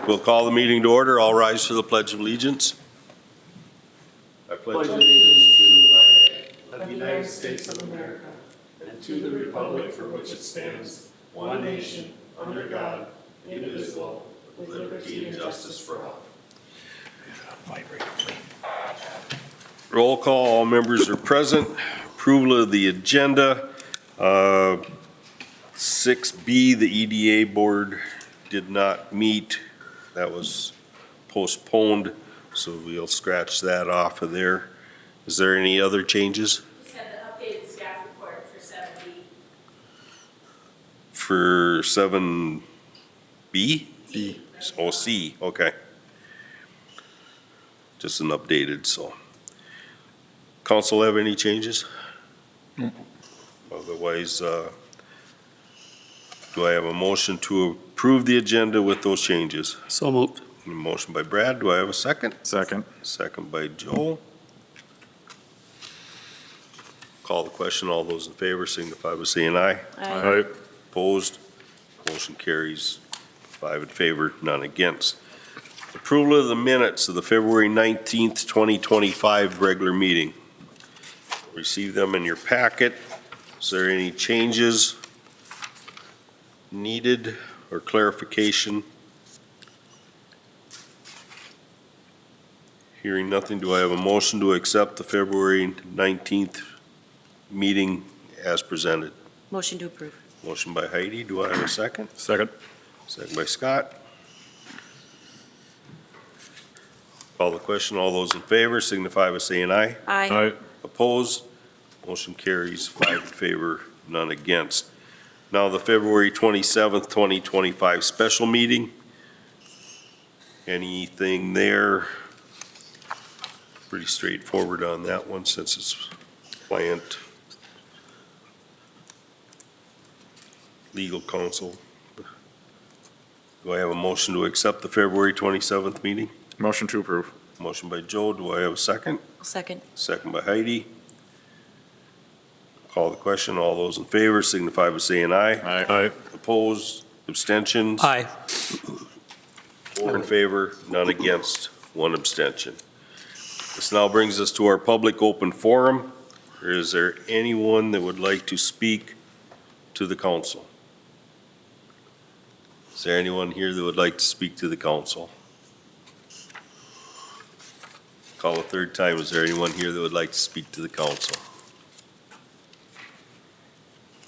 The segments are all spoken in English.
We'll call the meeting to order. All rise for the Pledge of Allegiance. I pledge allegiance to the flag of the United States of America and to the republic for which it stands, one nation, under God, indivisible, with liberty and justice for all. Roll call, all members are present. Approval of the agenda. 6B, the EDA board did not meet. That was postponed, so we'll scratch that off of there. Is there any other changes? Just had the updated staff report for 7B. For 7B? C. Oh, C, okay. Just an updated, so. Council have any changes? Otherwise, do I have a motion to approve the agenda with those changes? So moved. A motion by Brad, do I have a second? Second. Second by Joe. Call the question, all those in favor signify by saying aye. Aye. Opposed? Motion carries 5 in favor, none against. Approval of the minutes of the February 19th, 2025 regular meeting. Receive them in your packet. Is there any changes needed or clarification? Hearing nothing, do I have a motion to accept the February 19th meeting as presented? Motion to approve. Motion by Heidi, do I have a second? Second. Second by Scott. Call the question, all those in favor signify by saying aye. Aye. Opposed? Motion carries 5 in favor, none against. Now the February 27th, 2025 special meeting. Anything there? Pretty straightforward on that one since it's planned. Legal counsel. Do I have a motion to accept the February 27th meeting? Motion to approve. Motion by Joe, do I have a second? Second. Second by Heidi. Call the question, all those in favor signify by saying aye. Aye. Opposed, abstentions? Aye. 4 in favor, none against, 1 abstention. This now brings us to our public open forum. Is there anyone that would like to speak to the council? Is there anyone here that would like to speak to the council? Call a third time. Is there anyone here that would like to speak to the council?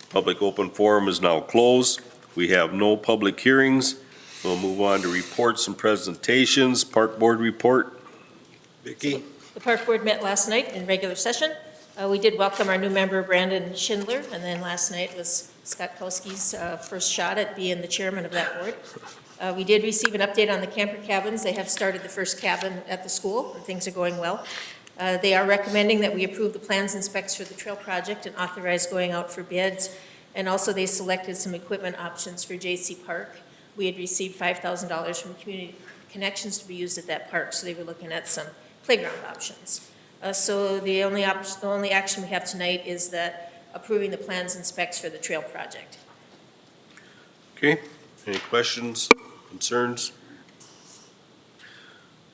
Public open forum is now closed. We have no public hearings. We'll move on to reports and presentations. Park Board report. Vicki? The Park Board met last night in regular session. We did welcome our new member, Brandon Schindler, and then last night was Scott Kowski's first shot at being the chairman of that board. We did receive an update on the camper cabins. They have started the first cabin at the school, and things are going well. They are recommending that we approve the plans and specs for the trail project and authorize going out for bids. And also, they selected some equipment options for J.C. Park. We had received $5,000 from Community Connections to be used at that park, so they were looking at some playground options. So the only action we have tonight is that approving the plans and specs for the trail project. Okay, any questions, concerns?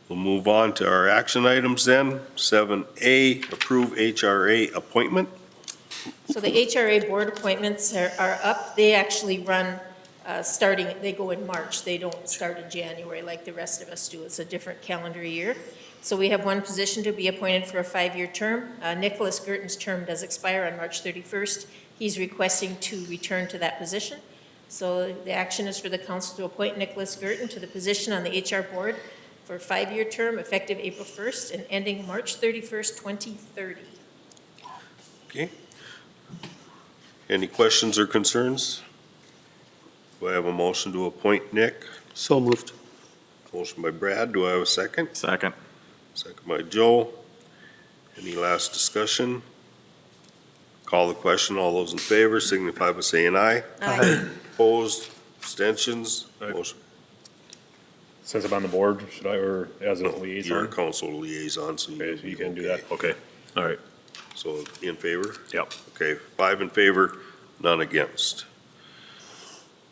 We'll move on to our action items then. 7A, approve HRA appointment. So the HRA board appointments are up. They actually run they go in March. They don't start in January like the rest of us do. It's a different calendar year. So we have one position to be appointed for a 5-year term. Nicholas Gurton's term does expire on March 31st. He's requesting to return to that position. So the action is for the council to appoint Nicholas Gurton to the position on the HR board for a 5-year term effective April 1st and ending March 31st, 2030. Okay. Any questions or concerns? Do I have a motion to appoint Nick? So moved. Motion by Brad, do I have a second? Second. Second by Joe. Any last discussion? Call the question, all those in favor signify by saying aye. Aye. Opposed, abstentions? Aye. Motion. Since I'm on the board, should I, or as a You're a liaison? council liaison, so Okay, so you can do okay. that? Okay. All right. So in favor? Yep. Okay, 5 in favor, none against.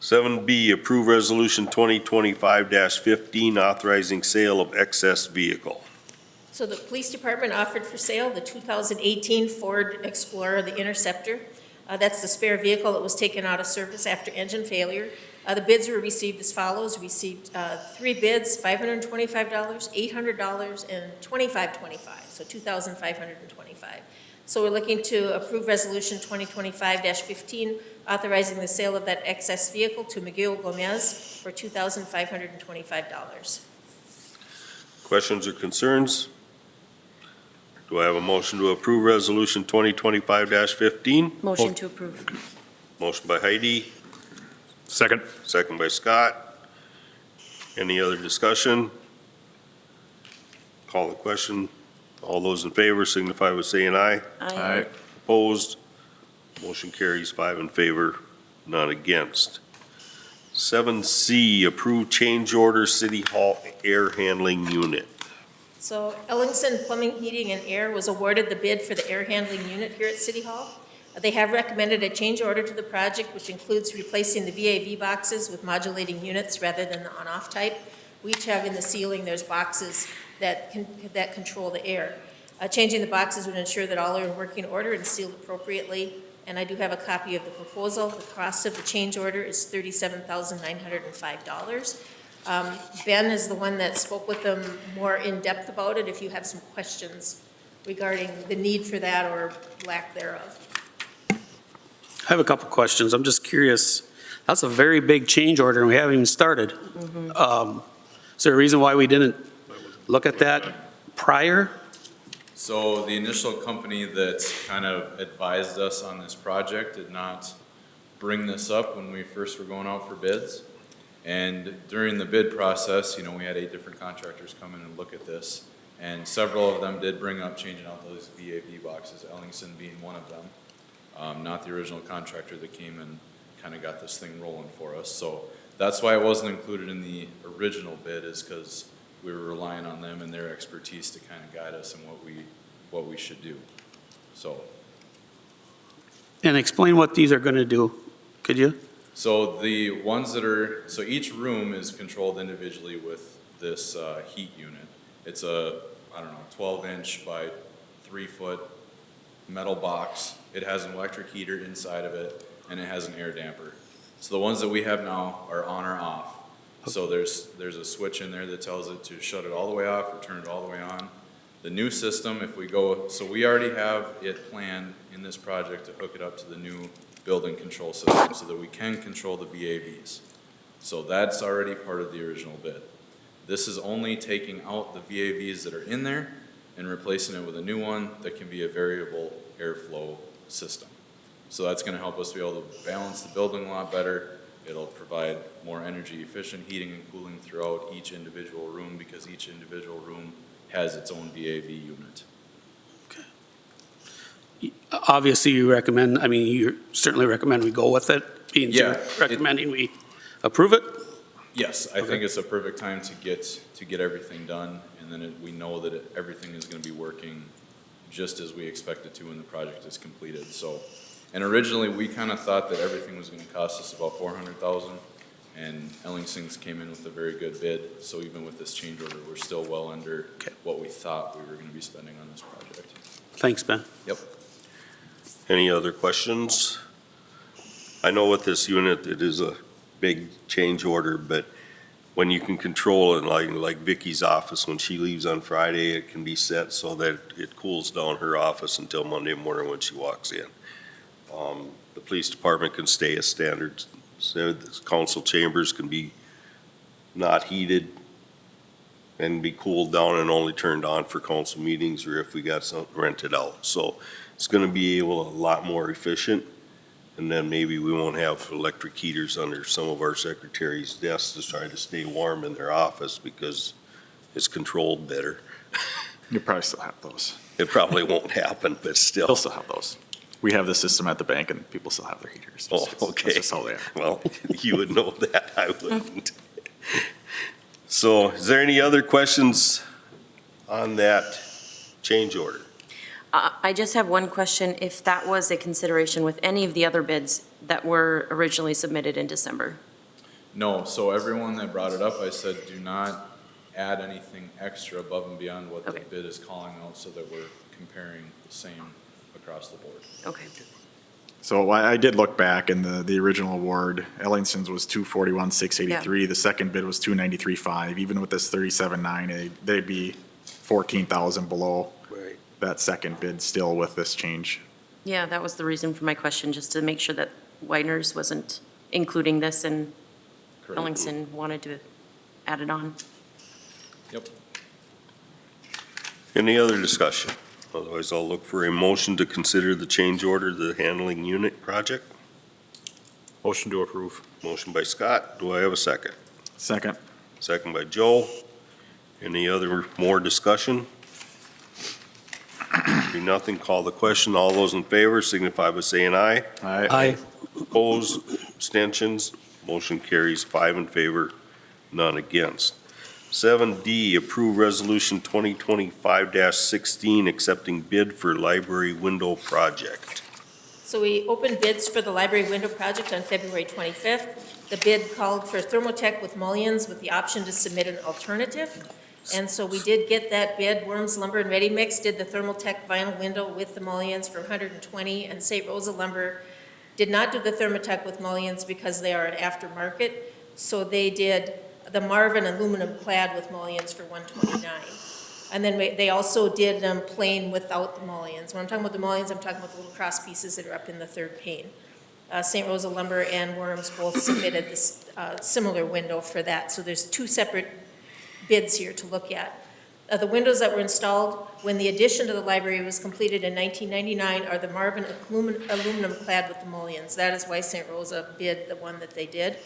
7B, approve resolution 2025-15, authorizing sale of excess vehicle. So the police department offered for sale the 2018 Ford Explorer, the Interceptor. That's the spare vehicle that was taken out of service after engine failure. The bids were received as follows. We received 3 bids, $525, $800, and $25.25, so $2,525. So we're looking to approve resolution 2025-15, authorizing the sale of that excess vehicle to Miguel Gomez for $2,525. Questions or concerns? Do I have a motion to approve resolution 2025-15? Motion to approve. Motion by Heidi, Second. second by Scott. Any other discussion? Call the question. All those in favor signify by saying aye. Aye. Opposed? Motion carries 5 in favor, none against. 7C, approve change order City Hall air handling unit. So Ellingson Plumbing, Heating, and Air was awarded the bid for the air handling unit here at City Hall. They have recommended a change order to the project, which includes replacing the VAV boxes with modulating units rather than the on-off type. We each have in the ceiling, there's boxes that control the air. Changing the boxes would ensure that all are in working order and sealed appropriately. And I do have a copy of the proposal. The cost of the change order is $37,905. Ben is the one that spoke with them more in depth about it, if you have some questions regarding the need for that or lack thereof. I have a couple questions. I'm just curious. That's a very big change order, and we haven't even started. Is there a reason why we didn't look at that prior? So the initial company that kind of advised us on this project did not bring this up when we first were going out for bids. And during the bid process, we had 8 different contractors come in and look at this. And several of them did bring up changing out those VAV boxes, Ellingson being one of them. Not the original contractor that came and kind of got this thing rolling for us. So that's why it wasn't included in the original bid, is because we were relying on them and their expertise to kind of guide us in what we should do. So And explain what these are going to do, could you? So the ones that are, so each room is controlled individually with this heat unit. It's a, 12-inch by 3-foot metal box. It has an electric heater inside of it, and it has an air damper. So the ones that we have now are on or off. So there's a switch in there that tells it to shut it all the way off or turn it all the way on. The new system, if we go, so we already have it planned in this project to hook it up to the new building control system so that we can control the VAVs. So that's already part of the original bid. This is only taking out the VAVs that are in there and replacing it with a new one that can be a variable airflow system. So that's going to help us be able to balance the building a lot better. It'll provide more energy efficient heating and cooling throughout each individual room, because each individual room has its own VAV unit. Obviously, you certainly recommend we go with it, being Yeah, recommending we approve it? Yes, I think it's a perfect time to get everything done, and then we know that everything is going to be working just as we expect it to when the project is completed. So, and originally we kind of thought that everything was going to cost us about $400,000, and Ellingson's came in with a very good bid. So even with this change order, we're still well under what we thought we were going to be spending on this project. Thanks, Ben. Yep. Any other questions? I know with this unit, it is a big change order, but when you can control it, like Vicky's office, when she leaves on Friday, it can be set so that it cools down her office until Monday morning when she walks in. The police department can stay as standard. So the council chambers can be not heated and be cooled down and only turned on for council meetings or if we got something rented out. So it's gonna be a lot more efficient. And then maybe we won't have electric heaters under some of our secretaries' desks to try to stay warm in their office because it's controlled better. You probably still have those. It probably won't happen, but still. They'll still have those. We have the system at the bank and people still have their heaters. Oh, That's okay. just how they are. Well, you would know that, I wouldn't. So is there any other questions on that change order? I just have one question. If that was a consideration with any of the other bids that were originally submitted in December? No, so everyone that brought it up, I said, do not add anything extra above and beyond what the Okay. bid is calling out so that we're comparing the same across the board. Okay. So I did look back, and the original award, Ellingston's was 241,683. The second bid was 293,500. Even with this 37,900, they'd be 14,000 below Right. that second bid still with this change. Yeah, that was the reason for my question, just to make sure that Widener's wasn't including this and Correct. Ellingson wanted to add it on. Yep. Any other discussion? Otherwise, I'll look for a motion to consider the change order to the handling unit project. Motion to approve. Motion by Scott. Do I have a second? Second. Second by Joe. Any other more discussion? Hearing nothing, call the question. All those in favor signify by saying aye. Aye. Opposed, abstentions, motion carries 5 in favor, none against. 7D, approve resolution 2025-16, accepting bid for library window project. So we opened bids for the library window project on February 25th. The bid called for Thermotech with mullions with the option to submit an alternative. And so we did get that bid. Worms Lumber and Ready Mix did the Thermotech vinyl window with the mullions for $120, and St. Rosa Lumber did not do the Thermotech with mullions because they are an aftermarket. So they did the Marvin aluminum clad with mullions for $129. And then they also did them plain without the mullions. When I'm talking about the mullions, I'm talking about the little cross pieces that are up in the third pane. St. Rosa Lumber and Worms both submitted this similar window for that. So there's two separate bids here to look at. The windows that were installed when the addition to the library was completed in 1999 are the Marvin aluminum clad with the mullions. That is why St. Rosa bid the one that they did.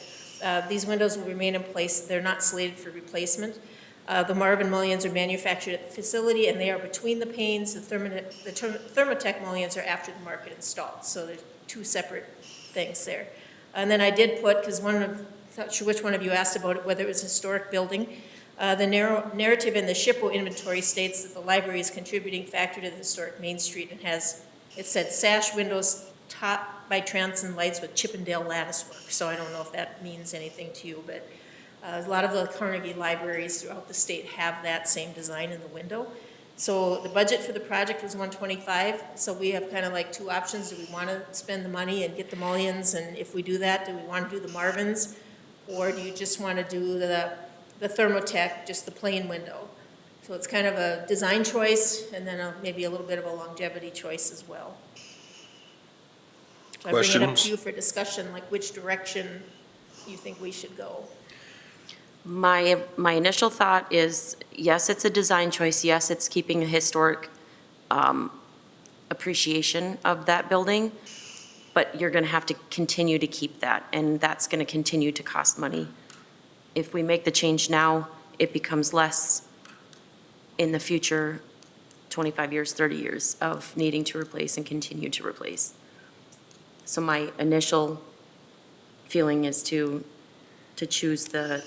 These windows will remain in place. They're not slated for replacement. The Marvin mullions are manufactured at the facility, and they are between the panes. The Thermotech mullions are after the market installed. So there's two separate things there. And then I did put, because not sure which one of you asked about it, whether it was a historic building. The narrative in the SHPO inventory states that the library is a contributing factor to the historic Main Street and it said sash windows topped by transom lights with Chippendale lattice work. So I don't know if that means anything to you, but a lot of the Carnegie libraries throughout the state have that same design in the window. So the budget for the project was $125. So we have kind of like two options. Do we want to spend the money and get the mullions? And if we do that, do we want to do the Marvins? Or do you just want to do the Thermotech, just the plain window? So it's kind of a design choice and then maybe a little bit of a longevity choice as well. So I bring it up Questions? to you for discussion, like which direction you think we should go. My initial thought is, yes, it's a design choice. Yes, it's keeping a historic appreciation of that building, but you're going to have to continue to keep that, and that's going to continue to cost money. If we make the change now, it becomes less in the future, 25 years, 30 years of needing to replace and continue to replace. So my initial feeling is to choose the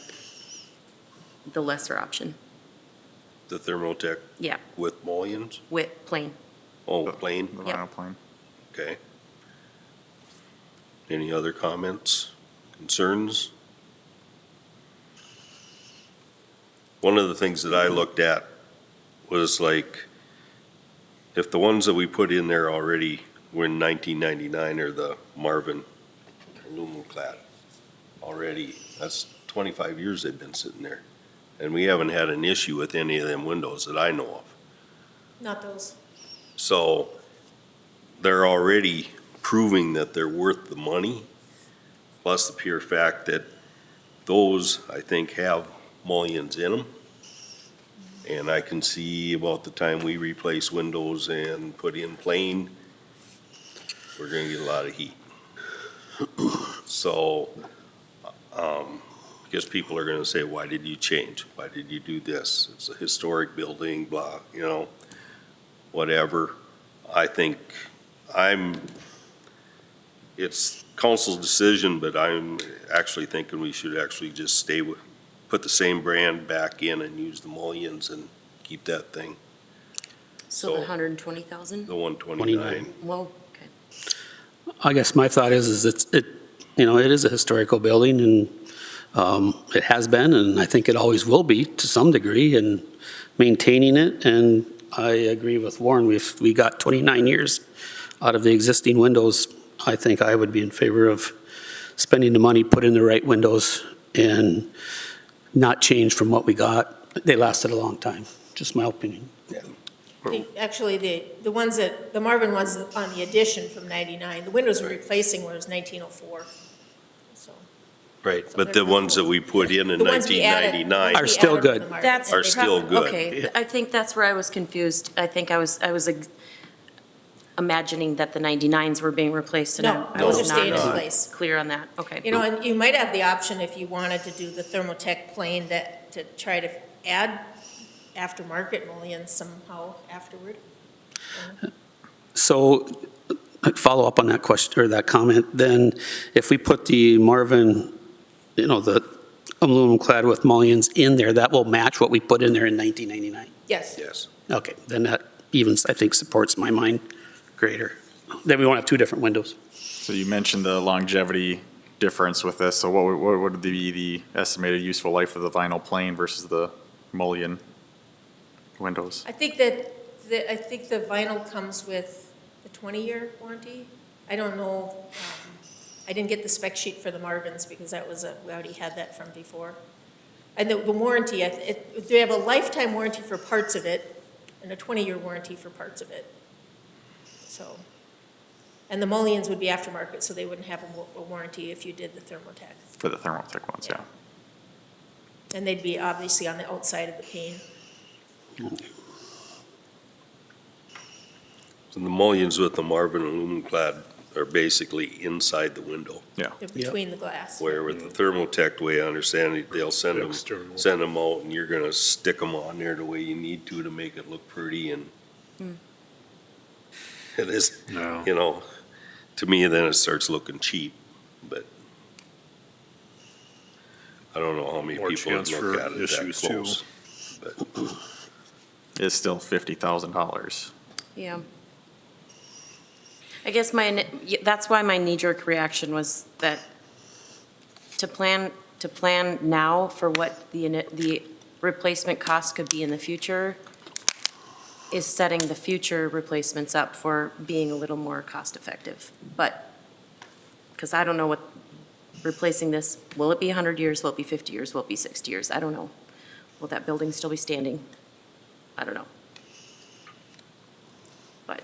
lesser option. The Thermotech Yeah, with mullions? with plain. Oh, plain, The Yep. vinyl plane. okay. Any other comments, concerns? One of the things that I looked at was like, if the ones that we put in there already were in 1999 are the Marvin aluminum clad already, that's 25 years they've been sitting there. And we haven't had an issue with any of them windows that I know of. Not those. So they're already proving that they're worth the money, plus the pure fact that those, I think, have mullions in them. And I can see about the time we replace windows and put in plain, we're gonna get a lot of heat. So, I guess people are gonna say, why did you change? Why did you do this? It's a historic building, blah, whatever. I think it's council's decision, but I'm actually thinking we should actually just stay with, put the same brand back in and use the mullions and keep that thing, So the So- 120,000? the 129. Well, okay. I guess my thought is it is a historical building, and It has been, and I think it always will be to some degree, and maintaining it. And I agree with Warren, we got 29 years out of the existing windows. I think I would be in favor of spending the money, put in the right windows, and not change from what we got. They lasted a long time, just my opinion. Actually, the ones that, the Marvin ones on the addition from 99, the windows we're replacing were 1904. So Right, but the ones that we put in the ones we added- 1999 Are still we added from good. the Marvin. That's. are still good. Okay, I think that's where I was confused. I think I was imagining that the 99s were being replaced, and No, I those was are staying in not place. clear on that. Okay. You know, and you might have the option if you wanted to do the Thermotech plane that, to try to add aftermarket mullions somehow afterward. So, follow up on that question, or that comment, then if we put the Marvin, you know, the aluminum clad with mullions in there, that will match what we put in there in 1999? Yes. Yes. Okay, then that even, I think, supports my mind greater. Then we won't have two different windows. So you mentioned the longevity difference with this, so what would be the estimated useful life of the vinyl plane versus the mullion windows? I think that, I think the vinyl comes with a 20-year warranty. I don't know, I didn't get the spec sheet for the Marvins because that was we already had that from before. And the warranty, they have a lifetime warranty for parts of it and a 20-year warranty for parts of it. So, and the mullions would be aftermarket, so they wouldn't have a warranty if you did the Thermotech. For the Thermotech ones, yeah. And they'd be obviously on the outside of the pane. So the mullions with the Marvin aluminum clad are basically inside the window, Yeah. They're between the glass. where with the Thermotech, the way I understand it, they'll send External. them out, and you're gonna stick them on there the way you need to make it look pretty, and it is, No. you know, to me, then it starts looking cheap, but I don't know how many More people would chance look for at it that issues, too. close. But It's still $50,000. Yeah. I guess that's why my knee-jerk reaction was that to plan now for what the replacement cost could be in the future is setting the future replacements up for being a little more cost-effective. But, because I don't know what, replacing this, will it be 100 years, will it be 50 years, will it be 60 years? I don't know. Will that building still be standing? I don't know. But,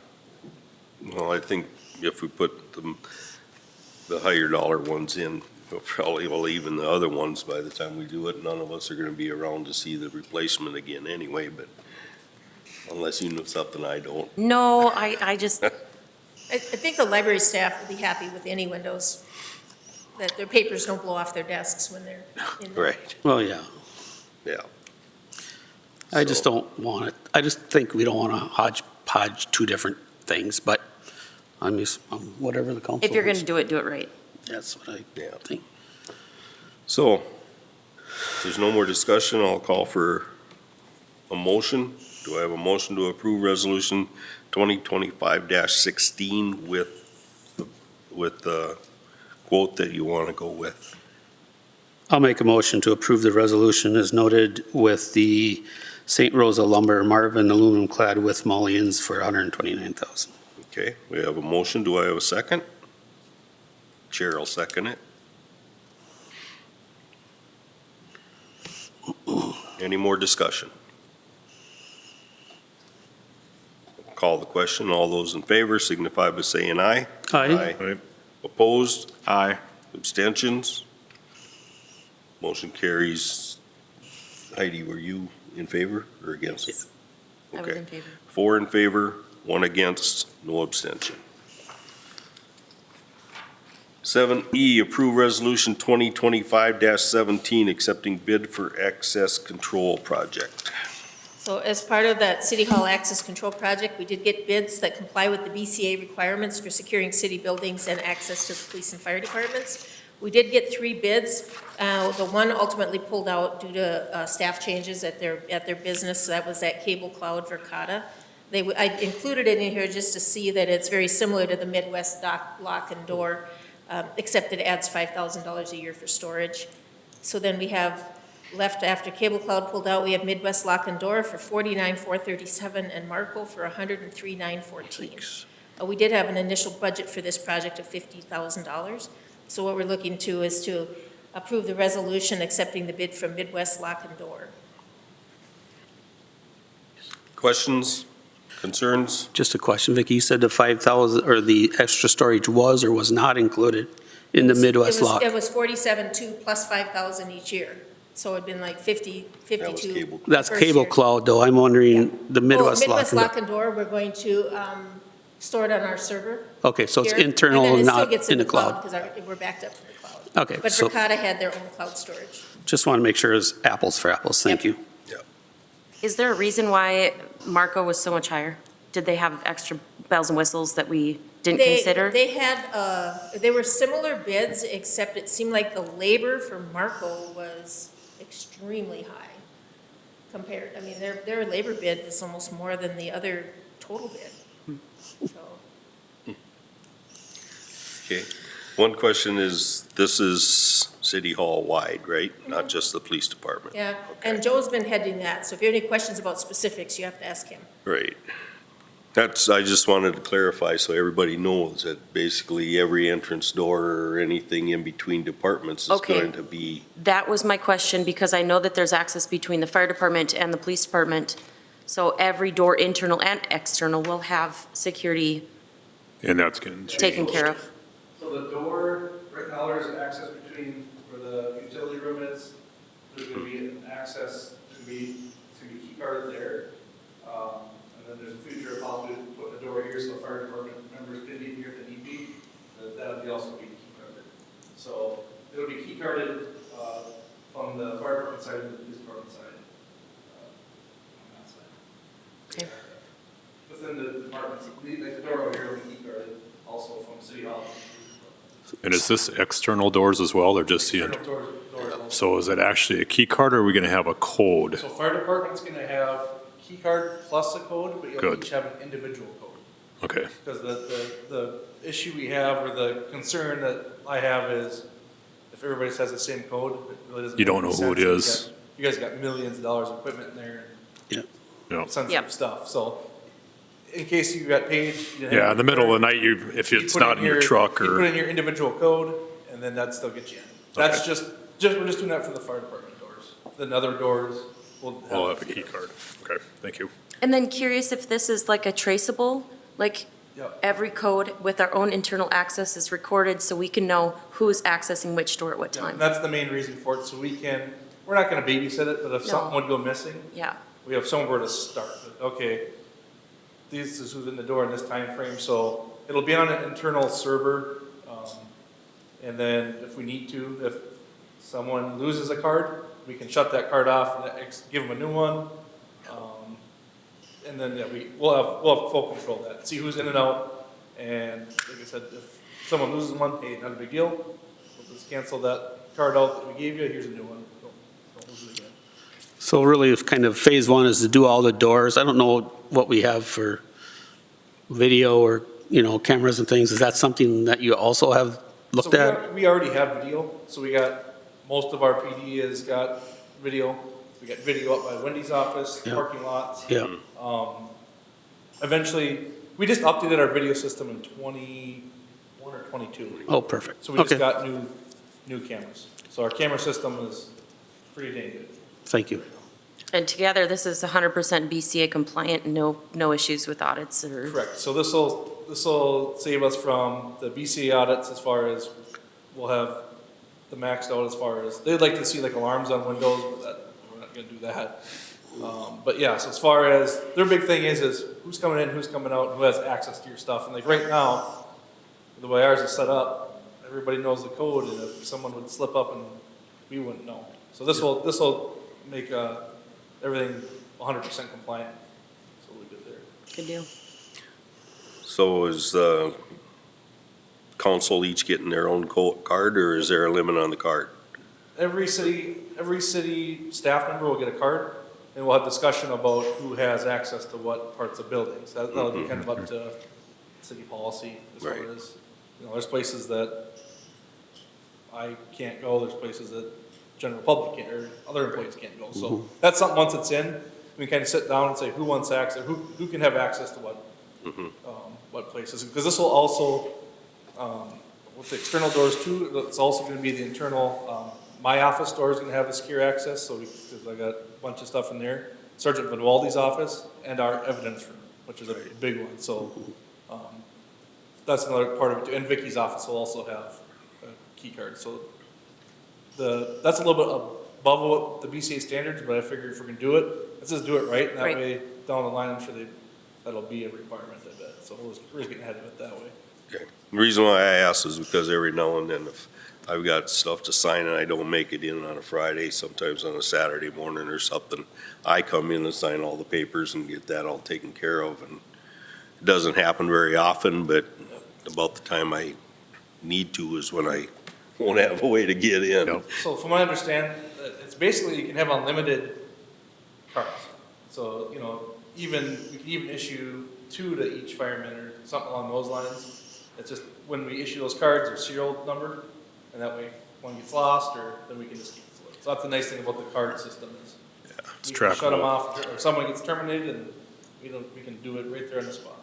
Well, I think if we put the higher dollar ones in, we'll probably will even the other ones by the time we do it. None of us are gonna be around to see the replacement again anyway, but unless you know something I don't. no, I just, I think the library staff will be happy with any windows, that their papers don't blow off their desks when they're in there. Right, Well, yeah. yeah. I just So- don't want it. I just think we don't want to hodgepodge two different things, but I'm just, whatever the council if you're going wants. to do it right. That's what I Yeah. think. So, if there's no more discussion, I'll call for a motion. Do I have a motion to approve resolution 2025-16 with the quote that you want to go with? I'll make a motion to approve the resolution as noted with the St. Rosa lumber Marvin aluminum clad with mullions for $129,000. Okay, we have a motion. Do I have a second? Chair will second it. Any more discussion? Call the question. All those in favor signify by saying aye. Aye. Aye. Opposed? Aye. Abstentions? Motion carries. Heidi, were you in favor or against? I was Okay. in favor. 4 in favor, 1 against, no abstention. 7E, approve resolution 2025-17, accepting bid for access control project. So as part of that City Hall Access Control Project, we did get bids that comply with the BCA requirements for securing city buildings and access to the police and fire departments. We did get 3 bids. The one ultimately pulled out due to staff changes at their business. That was at Cable Cloud Verkada. I included it in here just to see that it's very similar to the Midwest Lock and Door, except it adds $5,000 a year for storage. So then we have left after Cable Cloud pulled out, we have Midwest Lock and Door for $49,437 and Marco for $103,914. We did have an initial budget for this project of $50,000. So what we're looking to is to approve the resolution accepting the bid from Midwest Lock and Door. Questions, concerns? Just a question, Vicki, you said the 5,000, or the extra storage was or was not included in the Midwest lock? It was 47.2 plus 5,000 each year. So it'd been like 52. That was cable. That's first Cable year. Cloud, though. I'm wondering the Midwest lock. Midwest Lock and Door, we're going to store it on our server. Okay, so it's here. internal And then and it still not gets in the cloud. Because we're backed up to the cloud. Okay, But so Verkada had their own cloud storage. just want to make sure it's apples for apples. Thank Yep. you. Is there a reason why Marco was so much higher? Did they have extra bells and whistles that we didn't consider? They had, they were similar bids, except it seemed like the labor for Marco was extremely high compared. I mean, their labor bid was almost more than the other total bid. So, Okay. One question is, this is City Hall wide, right? Not just the police department? yeah, Okay. and Joe's been heading that, so if you have any questions about specifics, you have to ask him. Right. That's, I just wanted to clarify so everybody knows that basically every entrance door or anything in between departments is Okay. going to be, That was my question, because I know that there's access between the fire department and the police department. So every door, internal and external, will have security And that's getting changed. taken care of. So the door, right now there's an access between where the utility room is. There's gonna be an access to be key carded there. And then there's a future possibly putting a door here so the fire department members can be here if they need be. That'll be also be key carded. So it'll be key carded, from the fire department side to the police department side. On that side. Okay. Within the departments, like the door over here will be key carded also from City Hall. And is this external doors as well, or just the, Internal doors also. so is it actually a key card, or are we gonna have a code? So fire department's gonna have key card plus a code, but you'll Good. each have an individual code. Okay, Because the issue we have, or the concern that I have is, if everybody says the same code, it really doesn't. You don't make know who any it sense. is. You guys got millions of dollars of equipment in there, yeah. and sensitive Yep. stuff, so in case you got paid. you didn't Yeah, have in the middle of the night, if you it's put not in your truck You put or, in your individual code, and then that still gets you in. That's just, we're just doing that for the fire department doors. Then other doors will have. we'll have a key card. Okay, thank you. And then curious if this is like a traceable, like Yep. every code with our own internal access is recorded so we can know who's accessing which door at what Yeah, time. and that's the main reason for it, so we're not gonna babysit it, but if No. something would go missing, Yeah, we have somewhere to start. Okay, this is who's in the door in this time frame. So it'll be on an internal server. And then if we need to, if someone loses a card, we can shut that card off and give them a new one. And then, yeah, we'll have full control of that, see who's in and out. And like I said, if someone loses one, hey, not a big deal. We'll just cancel that card out that we gave you, here's a new one. Don't lose it again. So really, if kind of phase one is to do all the doors. I don't know what we have for video or, cameras and things. Is that something that you also have looked So at? we already have video, so we got, most of our PD has got video. We got video up by Wendy's office, Yeah. parking lots. Yeah, Eventually, we just updated our video system in 21 or 22. oh, perfect. So we just Okay, got new cameras. So our camera system is pretty dang good. thank you. and together, this is 100% BCA compliant, no issues with audits or. Correct, so this'll save us from the BCA audits as far as, we'll have the maxed out as far as, they'd like to see like alarms on windows, but we're not gonna do that. But yeah, so as far as, their big thing is who's coming in, who's coming out, and who has access to your stuff, and like right now, the way ours is set up, everybody knows the code, and if someone would slip up and we wouldn't know. So this'll make, everything 100% compliant, so we'll be good there. Good deal. so is council each getting their own card, or is there a limit on the card? Every city staff member will get a card, and we'll have discussion about who has access to what parts of buildings. That'll be kind of up to city policy as far Right. as, there's places that I can't go, there's places that general public can't, or other employees can't go. So that's something, once it's in, we kind of sit down and say, who wants access, who can have access to what places? Because this will also, with the external doors too, it's also gonna be the internal, my office door is gonna have the secure access, so because I got a bunch of stuff in there. Sergeant Vivaldi's office and our evidence room, which is a big one, so, that's another part of it too. And Vicky's office will also have a key card, so that's a little bit above what the BCA standards, but I figure if we're gonna do it, let's just do it right, and that Right. way, down the line, I'm sure that'll be a requirement, I bet, so we're just getting ahead of it that way. Okay. The reason why I ask is because every now and then, if I've got stuff to sign and I don't make it in on a Friday, sometimes on a Saturday morning or something, I come in and sign all the papers and get that all taken care of, and it doesn't happen very often, but about the time I need to is when I won't have a way to get in. Yep. So from what I understand, it's basically, you can have unlimited cards. So, we can even issue 2 to each fireman or something along those lines. It's just, when we issue those cards, they're serial numbered, and that way, if one gets lost, then we can just keep it. So that's the nice thing about the card system is. It's We can shut them trackable. off, or someone gets terminated, and we can do it right there on the spot.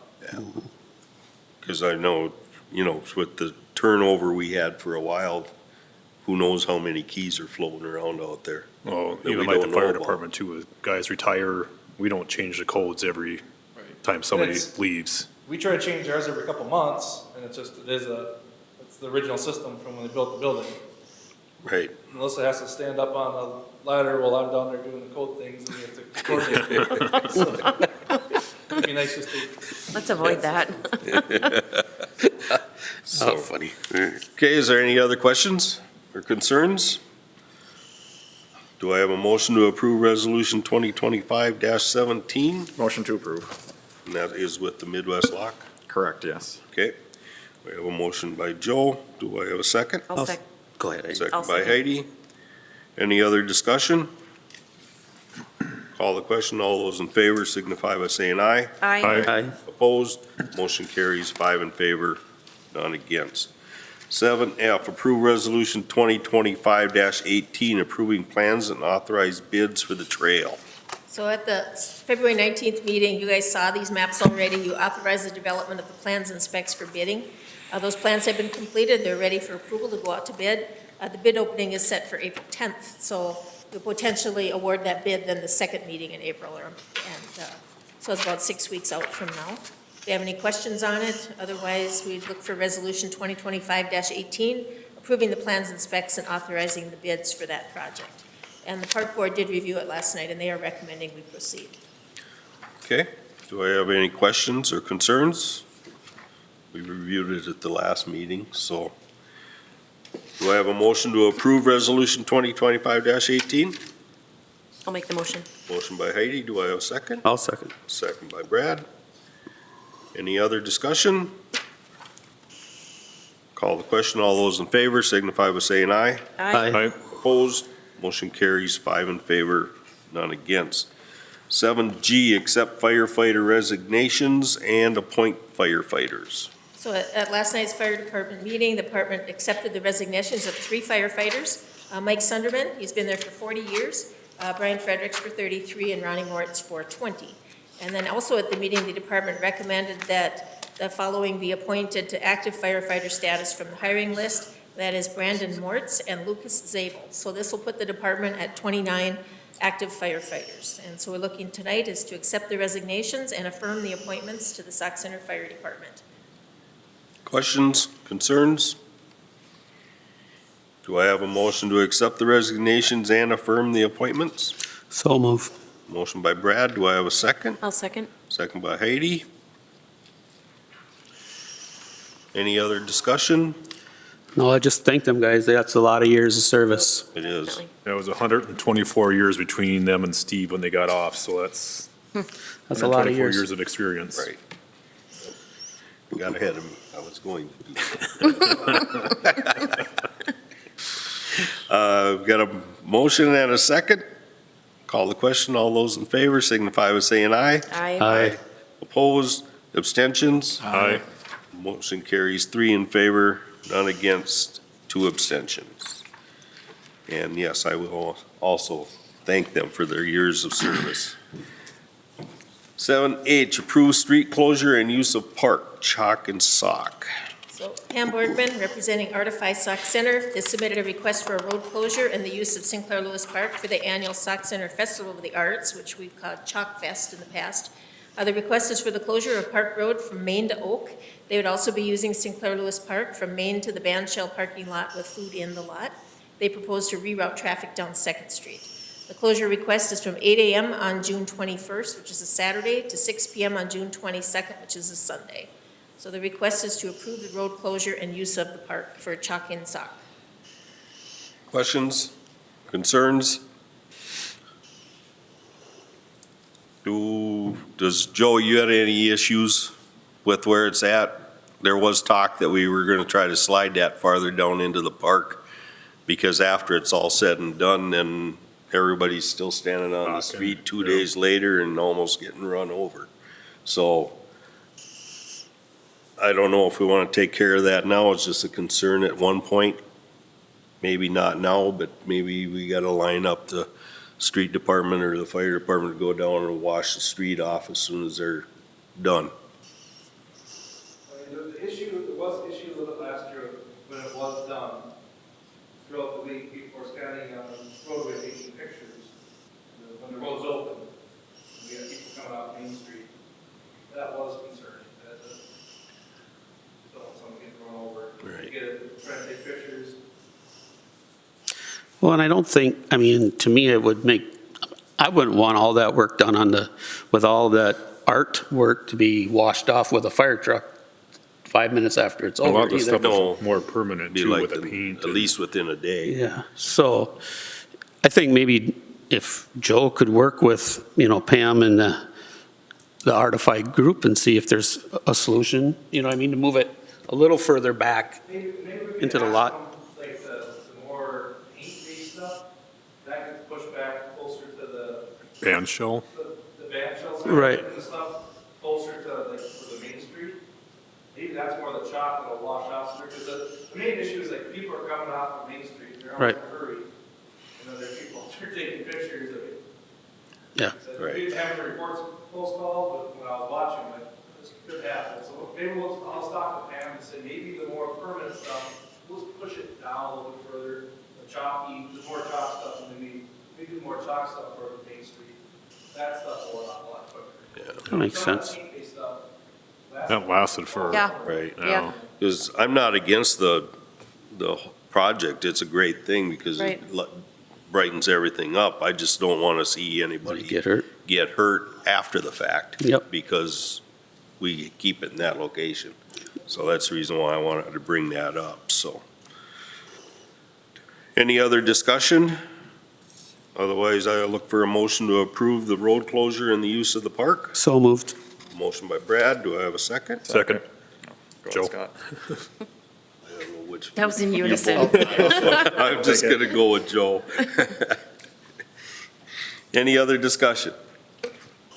Because I know, with the turnover we had for a while, who knows how many keys are floating around out there. Well, that we even like the don't know fire about. department too, as guys retire, we don't change the codes every Right. time somebody It's- leaves. We try to change ours every couple months, and it's the original system from when they built the building. Right. Melissa has to stand up on a ladder while I'm down there doing the code things, and we have to coordinate. So, it'd be nice just to, Let's avoid that. So funny. Okay, is there any other questions or concerns? Do I have a motion to approve Resolution 2025-17? Motion to approve. And that is with the Midwest Lock. Correct, yes. Okay. We have a motion by Joe. Do I have a second? I'll sec, Go ahead. Ed. Second I'll by second. Heidi. Any other discussion? Call the question. All those in favor signify by saying aye. aye. Aye. Opposed? Motion carries 5 in favor, none against. 7F, approve Resolution 2025-18, approving plans and authorized bids for the trail. So at the February 19th meeting, you guys saw these maps already. You authorized the development of the plans and specs for bidding. Those plans have been completed. They're ready for approval to go out to bid. The bid opening is set for April 10th, so you'll potentially award that bid then the second meeting in April. So it's about 6 weeks out from now. If you have any questions on it, otherwise we'd look for Resolution 2025-18, approving the plans and specs and authorizing the bids for that project. And the park board did review it last night, and they are recommending we proceed. Okay, do I have any questions or concerns? We reviewed it at the last meeting, so do I have a motion to approve Resolution 2025-18? I'll make the motion. Motion by Heidi, do I have a second? I'll second. Second by Brad. Any other discussion? Call the question. All those in favor signify by saying aye. Aye. Opposed? Motion carries 5 in favor, none against. 7G, accept firefighter resignations and appoint firefighters. So at last night's fire department meeting, the department accepted the resignations of 3 firefighters. Mike Sunderman, he's been there for 40 years, Brian Fredericks for 33, and Ronnie Moritz for 20. And then also at the meeting, the department recommended that the following be appointed to active firefighter status from the hiring list. That is Brandon Moritz and Lucas Zabel. So this will put the department at 29 active firefighters. And so we're looking tonight is to accept the resignations and affirm the appointments to the Sauk Center Fire Department. Questions, concerns? Do I have a motion to accept the resignations and affirm the appointments? So move. Motion by Brad, do I have a second? I'll second. Second by Heidi. Any other discussion? No, I just thank them, guys. That's a lot of years of service. It is. Definitely. It was 124 years between them and Steve when they got off, so that's That's a lot of 124 years. years of experience. Right. You got ahead of me. I was going to do that. We've got a motion and a second. Call the question. All those in favor signify by saying aye. Aye. Aye. Opposed? Abstentions? Aye. Motion carries 3 in favor, none against, 2 abstentions. And yes, I will also thank them for their years of service. 7H, approve street closure and use of park, Chalk and Sauk. So Pam Borgman, representing Artify Sauk Center, has submitted a request for a road closure and the use of Sinclair Lewis Park for the annual Sauk Center Festival of the Arts, which we've called Chalk Fest in the past. The request is for the closure of Park Road from Main to Oak. They would also be using Sinclair Lewis Park from Main to the bandshell parking lot with food in the lot. They propose to reroute traffic down 2nd Street. The closure request is from 8 a.m. on June 21st, which is a Saturday, to 6 p.m. on June 22nd, which is a Sunday. So the request is to approve the road closure and use of the park for Chalk and Sauk. Questions, concerns? Does Joe, you had any issues with where it's at? There was talk that we were gonna try to slide that farther down into the park, because after it's all said and done, then everybody's still standing on the street 2 days later and almost getting run over. So I don't know if we want to take care of that now. It's just a concern at one point. Maybe not now, but maybe we got to line up the street department or the fire department to go down and wash the street off as soon as they're done. I mean, the issue, there was an issue a little bit last year when it was done. Throughout the week, people were standing on the roadway taking pictures. When the road's open, we had people coming off Main Street. That was concerning. Don't want someone getting run over. Right. Trying to take pictures. Well, and I don't think, I mean, to me, it would make, I wouldn't want all that work done on with all that artwork to be washed off with a fire truck 5 minutes after it's A lot over of the either. stuff No. is more permanent Be too like with the paint. at least within a day. Yeah, so I think maybe if Joe could work with, Pam and the Artify group and see if there's a solution, to move it a little further back. Maybe we could Into the ask lot. them, like the more paint-based stuff, that could push back closer to the Band shell. the band shells. Right. And the stuff closer to like for the Main Street. Maybe that's more the chalk that'll wash off through, because the main issue is like people are coming off of Main Street, they're all in Right. a hurry. There's people, they're taking pictures of it. Yeah. Right. We didn't have any reports of close calls, but when I was watching, like, this could happen. So maybe I'll stop with Pam and say, maybe the more permanent stuff, we'll push it down a little bit further. The more chalk stuff, and maybe do more chalk stuff for Main Street. That stuff will a lot quicker. That makes Some of the sense. paint-based stuff That lasted for. Yeah. Right. Yeah. Because I'm not against the project. It's a great thing because Right. it brightens everything up. I just don't want to see anybody Get hurt. get hurt after the fact. Yep. Because we keep it in that location. So that's the reason why I wanted to bring that up, so. Any other discussion? Otherwise, I look for a motion to approve the road closure and the use of the park. So moved. Motion by Brad, do I have a second? Second. Joe. I don't know which. That was in you unison. both- I'm just gonna go with Joe. Any other discussion?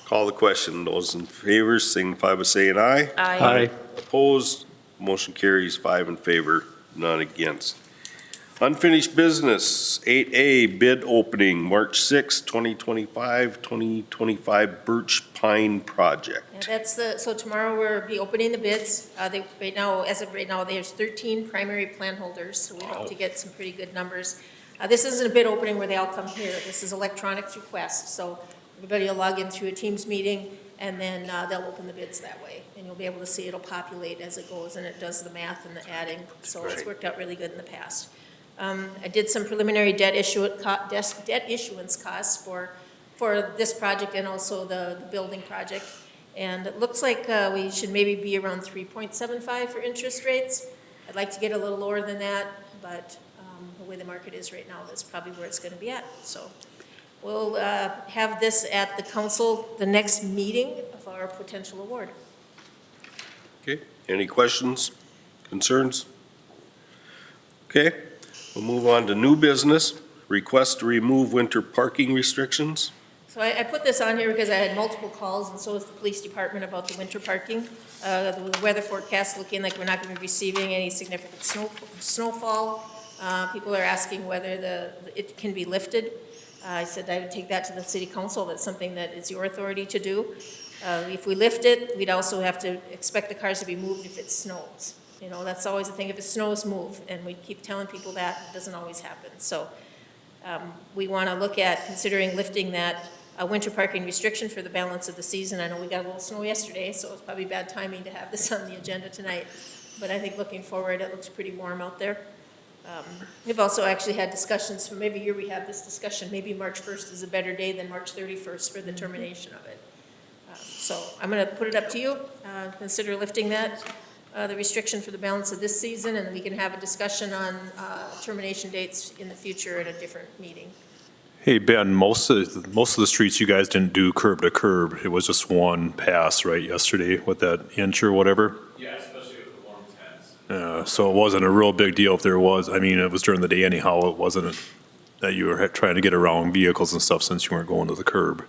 Call the question. Those in favor signify by saying aye. Aye. Opposed, motion carries 5 in favor, none against. Unfinished business, 8A, bid opening, March 6, 2025 Birch Pine Project. And so tomorrow we'll be opening the bids. As of right now, there's 13 primary plan holders, so we hope to get some pretty good numbers. This isn't a bid opening where they all come here. This is electronic request, so everybody will log in through a Teams meeting, and then they'll open the bids that way. And you'll be able to see it'll populate as it goes, and it does the math and the adding, so it's Right. worked out really good in the past. I did some preliminary debt issuance costs for this project and also the building project. And it looks like we should maybe be around 3.75 for interest rates. I'd like to get a little lower than that, but the way the market is right now, that's probably where it's going to be at. So we'll have this at the council, the next meeting of our potential award. Okay, any questions, concerns? Okay, we'll move on to new business, request to remove winter parking restrictions. So I put this on here because I had multiple calls, and so is the police department, about the winter parking. The weather forecast looking like we're not going to be receiving any significant snowfall People are asking whether it can be lifted. I said I would take that to the city council. That's something that is your authority to do. If we lift it, we'd also have to expect the cars to be moved if it snows. You know, that's always the thing. If it snows, move. And we keep telling people that. It doesn't always happen. So we want to look at considering lifting that winter parking restriction for the balance of the season. I know we got a little snow yesterday, so it's probably bad timing to have this on the agenda tonight. But I think looking forward, it looks pretty warm out there. We've also actually had discussions, from every year we have this discussion, maybe March 1st is a better day than March 31st for the termination of it. So I'm going to put it up to you. Consider lifting that, the restriction for the balance of this season, and we can have a discussion on termination dates in the future at a different meeting. Hey, Ben, most of the streets you guys didn't do curb to curb. It was just one pass, right, yesterday with that inch or whatever? Yeah, especially with the warm temps. So it wasn't a real big deal if there was, I mean, it was during the day anyhow. It wasn't that you were trying to get around vehicles and stuff since you weren't going to the curb,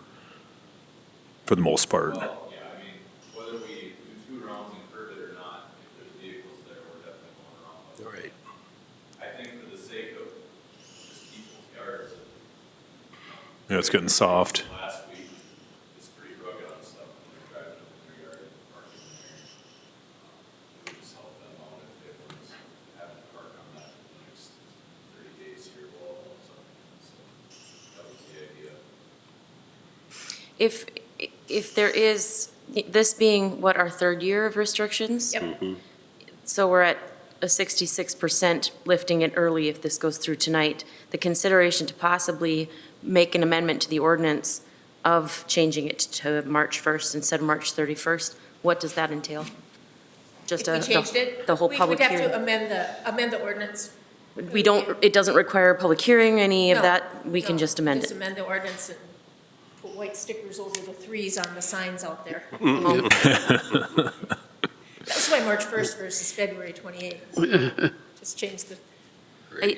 for the most part. Well, yeah, I mean, whether we do 2 rounds and curb it or not, if there's vehicles there, we're definitely going around. But Right. I think for the sake of just people's yards, Yeah, it's getting soft. last week, it's pretty rugged on stuff when they're driving up in their yard and parking in there. It would just help them out if they were having to park on that for the next 30 days here while all something. So that was the idea. If there is, this being what, our 3rd year of restrictions? Yep. So we're at a 66% lifting it early if this goes through tonight. The consideration to possibly make an amendment to the ordinance of changing it to March 1st instead of March 31st, what does that entail? Just If we changed it, the whole public we would hearing? have to amend the ordinance. We don't, it doesn't require a public hearing, any of No, that? We can no, just amend Just it? amend the ordinance and put white stickers over the 3s on the signs out there. That's why March 1st versus February 28th. Just change the,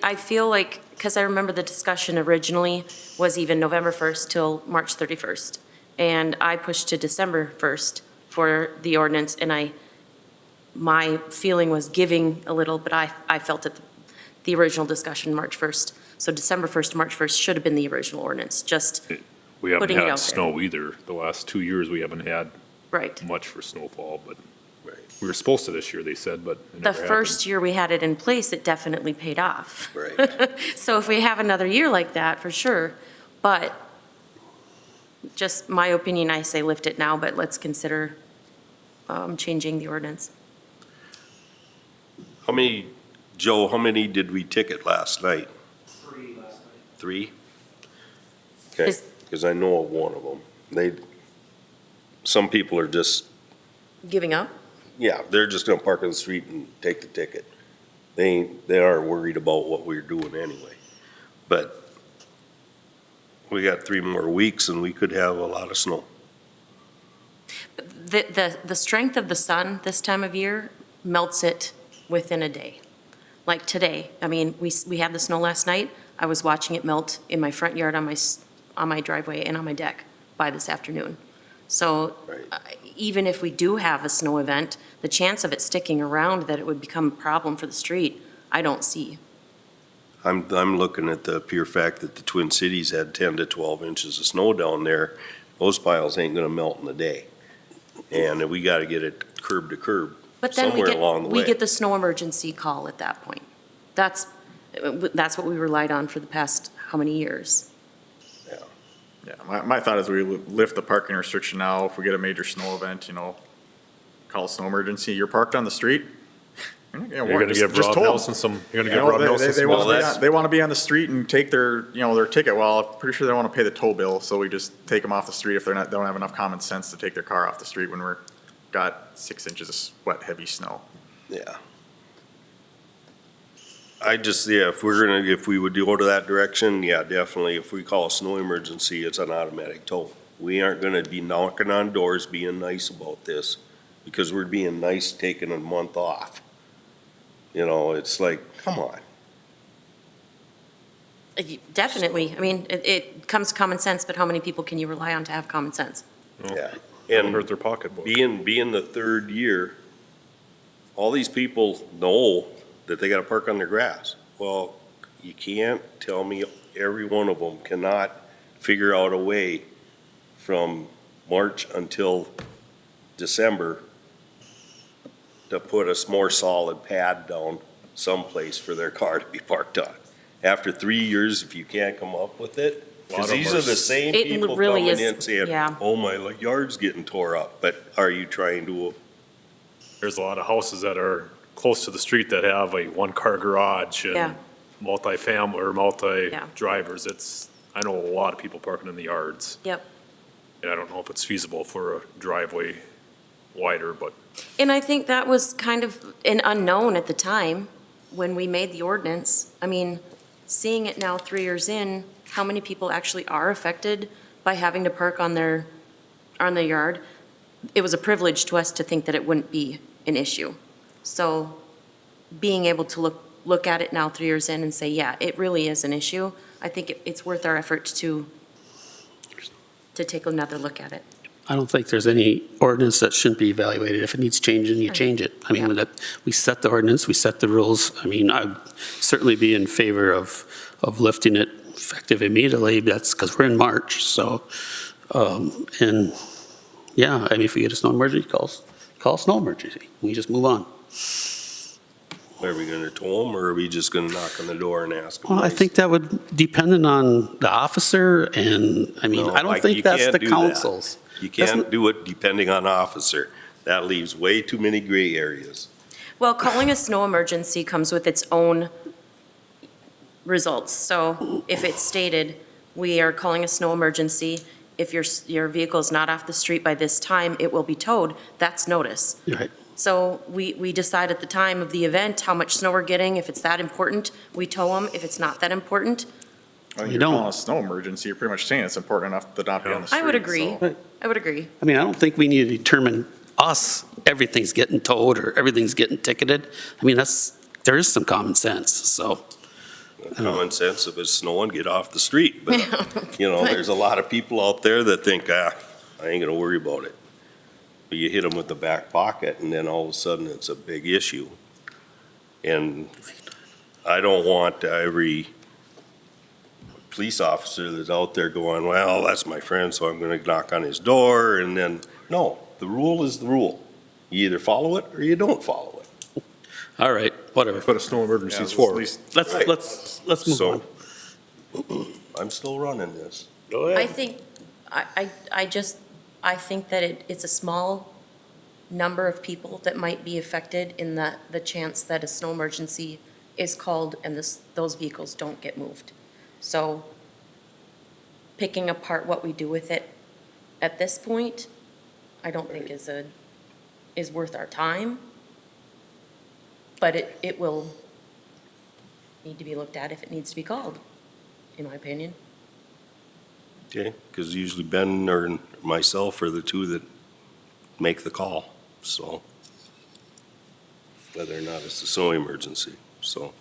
I feel like, because I remember the discussion originally was even November 1st till March 31st. And I pushed to December 1st for the ordinance, and my feeling was giving a little, but I felt that the original discussion, March 1st. So December 1st to March 1st should have been the original ordinance, just, We haven't Putting it out there. had snow either. The last 2 years, we haven't had right. much for snowfall, but Right. we were supposed to this year, they said, but it The never happened. first year we had it in place, it definitely paid off. Right. So if we have another year like that, for sure, but just my opinion, I say lift it now, but let's consider changing the ordinance. How many, Joe, how many did we ticket last night? 3 last night. 3? Okay, Is- because I know of one of them. Some people are just, Giving up? yeah, they're just gonna park in the street and take the ticket. They aren't worried about what we're doing anyway. But we got 3 more weeks and we could have a lot of snow. The strength of the sun this time of year melts it within a day. Like today, I mean, we had the snow last night. I was watching it melt in my front yard on my driveway and on my deck by this afternoon. So Right. even if we do have a snow event, the chance of it sticking around, that it would become a problem for the street, I don't see. I'm looking at the pure fact that the Twin Cities had 10 to 12 inches of snow down there. Those piles ain't gonna melt in a day. And we gotta get it curb to curb But then somewhere along the way. we get the snow emergency call at that point. That's what we relied on for the past how many years? Yeah, my thought is we lift the parking restriction now. If we get a major snow event, call a snow emergency, you're parked on the street. You're gonna give Rob Nelson some, you're gonna give Rob Nelson They some. want to be on the street and take their ticket. Well, I'm pretty sure they want to pay the toll bill, so we just take them off the street if they don't have enough common sense to take their car off the street when got 6 inches of wet, heavy snow. Yeah. If we would go to that direction, yeah, definitely. If we call a snow emergency, it's an automatic tow. We aren't gonna be knocking on doors being nice about this, because we're being nice taking a month off. It's like, come on. Definitely. I mean, it comes to common sense, but how many people can you rely on to have common sense? Yeah. And And hurt their pocketbook. being the 3rd year, all these people know that they gotta park on their grass. Well, you can't tell me every one of them cannot figure out a way from March until December to put a more solid pad down someplace for their car to be parked on. After 3 years, if you can't come up with it, because these are the same It people really coming is- in saying, yeah. oh, my yard's getting tore up, but are you trying to, There's a lot of houses that are close to the street that have a one-car garage Yeah. and multi-family or multi-drivers. I know a lot of people parking in the yards, Yep. and I don't know if it's feasible for a driveway wider, but And I think that was kind of an unknown at the time when we made the ordinance. I mean, seeing it now 3 years in, how many people actually are affected by having to park on their yard? It was a privilege to us to think that it wouldn't be an issue. So being able to look at it now 3 years in and say, yeah, it really is an issue, I think it's worth our effort to take another look at it. I don't think there's any ordinance that shouldn't be evaluated. If it needs changing, you change it. I mean, Yeah. we set the ordinance, we set the rules. I mean, I'd certainly be in favor of lifting it effective immediately. That's because we're in March, so, and, yeah, I mean, if we get a snow emergency, call a snow emergency. We just move on. are we gonna tow them, or are we just gonna knock on the door and ask them? Well, I think that would depend on the officer, and, I mean, No, I don't you think that's can't the do that. council's. You That's can't do it depending on officer. That leaves way too many gray areas. Well, calling a snow emergency comes with its own results. So if it's stated, we are calling a snow emergency, if your vehicle is not off the street by this time, it will be towed, that's notice. Right. So we decide at the time of the event how much snow we're getting. If it's that important, we tow them. If it's not that important, Well, We you're don't. calling a snow emergency, you're pretty much saying it's important enough to not be on the street. I would agree. so- I would agree. I mean, I don't think we need to determine everything's getting towed or everything's getting ticketed. I mean, there is some common sense, so. Common sense, if it's snowing, get off the street. But, there's a lot of people out there that think, I ain't gonna worry about it. But you hit them with the back pocket, and then all of a sudden, it's a big issue. And I don't want every police officer that's out there going, well, that's my friend, so I'm gonna knock on his door, and then, no, the rule is the rule. You either follow it or you don't follow it. All right, whatever. put a snow emergency Yeah, let's at forward. least- Let's move So, on. I'm still running this. Go I think, I think that it's a small number of people that might be affected in the chance that a snow emergency is called and those vehicles don't get moved. So picking apart what we do with it at this point, I don't think is worth our time. But it will need to be looked at if it needs to be called, in my opinion. Okay, because usually Ben or myself are the two that make the call, so. Whether or not it's a snow emergency, so.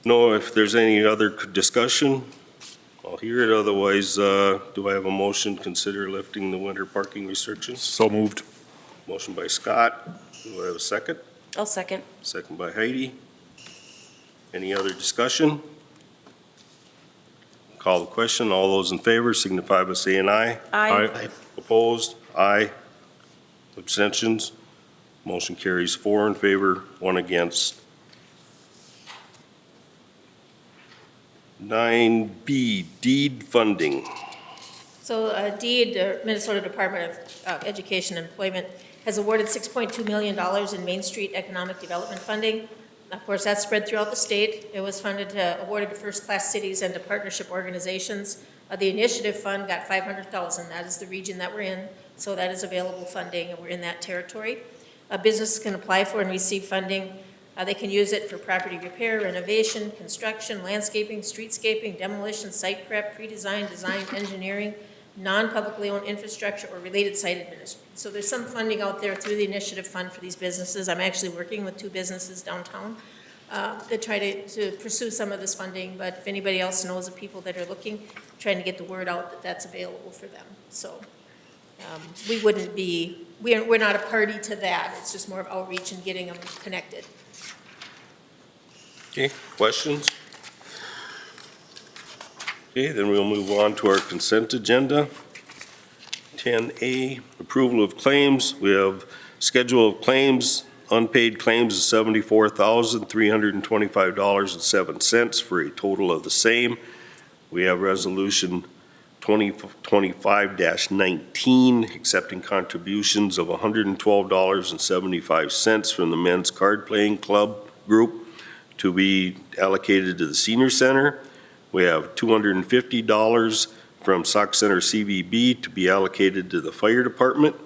No, if there's any other discussion, I'll hear it, otherwise, do I have a motion, consider lifting the winter parking restrictions? So moved. Motion by Scott, do I have a second? I'll second. Second by Heidi. Any other discussion? Call the question. All those in favor signify by saying aye. Aye. Opposed? Aye. Abstentions? Motion carries 4 in favor, 1 against. 9B, deed funding. So DEED, Minnesota Department of Education and Employment, has awarded $6.2 million in Main Street Economic Development funding. Of course, that's spread throughout the state. It was awarded to first-class cities and to partnership organizations. The initiative fund got $500,000. That is the region that we're in, so that is available funding, and we're in that territory. Businesses can apply for and receive funding. They can use it for property repair, renovation, construction, landscaping, streetscaping, demolition, site prep, pre-design, design, engineering, non-publicly owned infrastructure, or related site administration. So there's some funding out there through the initiative fund for these businesses. I'm actually working with 2 businesses downtown that try to pursue some of this funding, but if anybody else knows of people that are looking, trying to get the word out that that's available for them. So we wouldn't be, we're not a party to that. It's just more of outreach and getting them connected. Okay, questions? Okay, then we'll move on to our consent agenda. 10A, approval of claims. We have schedule of claims, unpaid claims of $74,325.07 for a total of the same. We have resolution 2025-19, accepting contributions of $112.75 from the Men's Card Playing Club Group to be allocated to the Senior Center. We have $250 from Sauk Center CVB to be allocated to the Fire Department.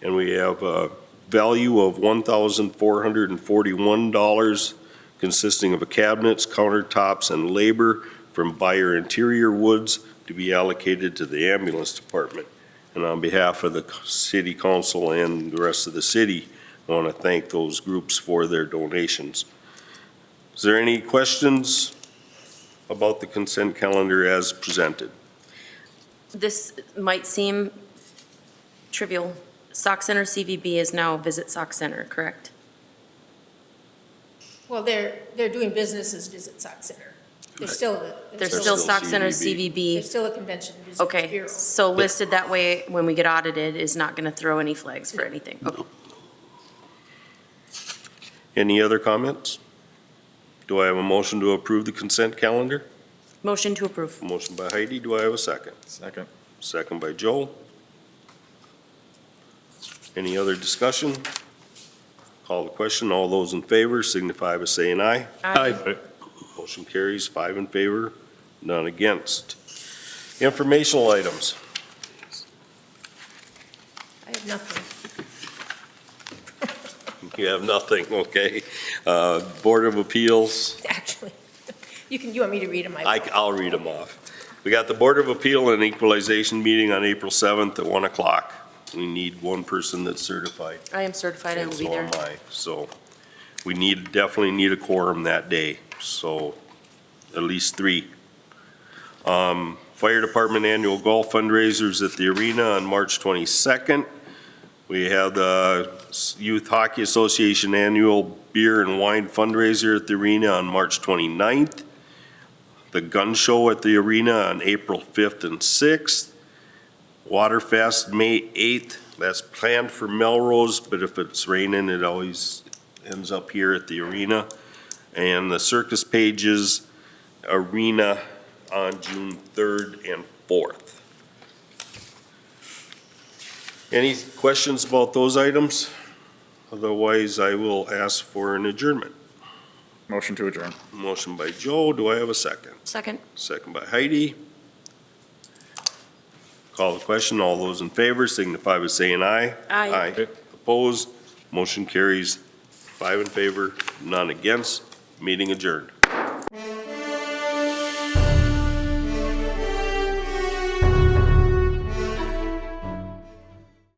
And we have a value of $1,441 consisting of cabinets, countertops, and labor from Buyer Interior Woods to be allocated to the Ambulance Department. And on behalf of the City Council and the rest of the city, I want to thank those groups for their donations. Is there any questions about the consent calendar as presented? This might seem trivial. Sauk Center CVB is now Visit Sauk Center, correct? Well, they're doing business as Visit Sauk Center. They're still, There's still still Sauk Center They're CVB. still a convention and visitors Okay, bureau. so listed that way, when we get audited, is not going to throw any flags for anything. Okay. Any other comments? Do I have a motion to approve the consent calendar? Motion to approve. Motion by Heidi, do I have a second? Second. Second by Joe. Any other discussion? Call the question. All those in favor signify by saying aye. Aye. Motion carries, 5 in favor, none against. Informational items. I have nothing. You have nothing, okay. Board of Appeals, Actually, you want me to read them? I'll read them off. We got the Board of Appeal and Equalization meeting on April 7th at 1 o'clock. We need one person that's certified. I am certified, I will be So there. am I. So we definitely need a quorum that day, so at least 3. Fire Department Annual Golf Fundraisers at the Arena on March 22nd. We have the Youth Hockey Association Annual Beer and Wine Fundraiser at the Arena on March 29th. The Gun Show at the Arena on April 5th and 6th. Waterfest, May 8th. That's planned for Melrose, but if it's raining, it always ends up here at the Arena. And the Circus Pages Arena on June 3rd and 4th. Any questions about those items? Otherwise, I will ask for an adjournment. Motion to adjourn. Motion by Joe, do I have a second? Second. Second by Heidi. Call the question, all those in favor signify by saying aye. Aye. Opposed, motion carries, 5 in favor, none against, meeting adjourned.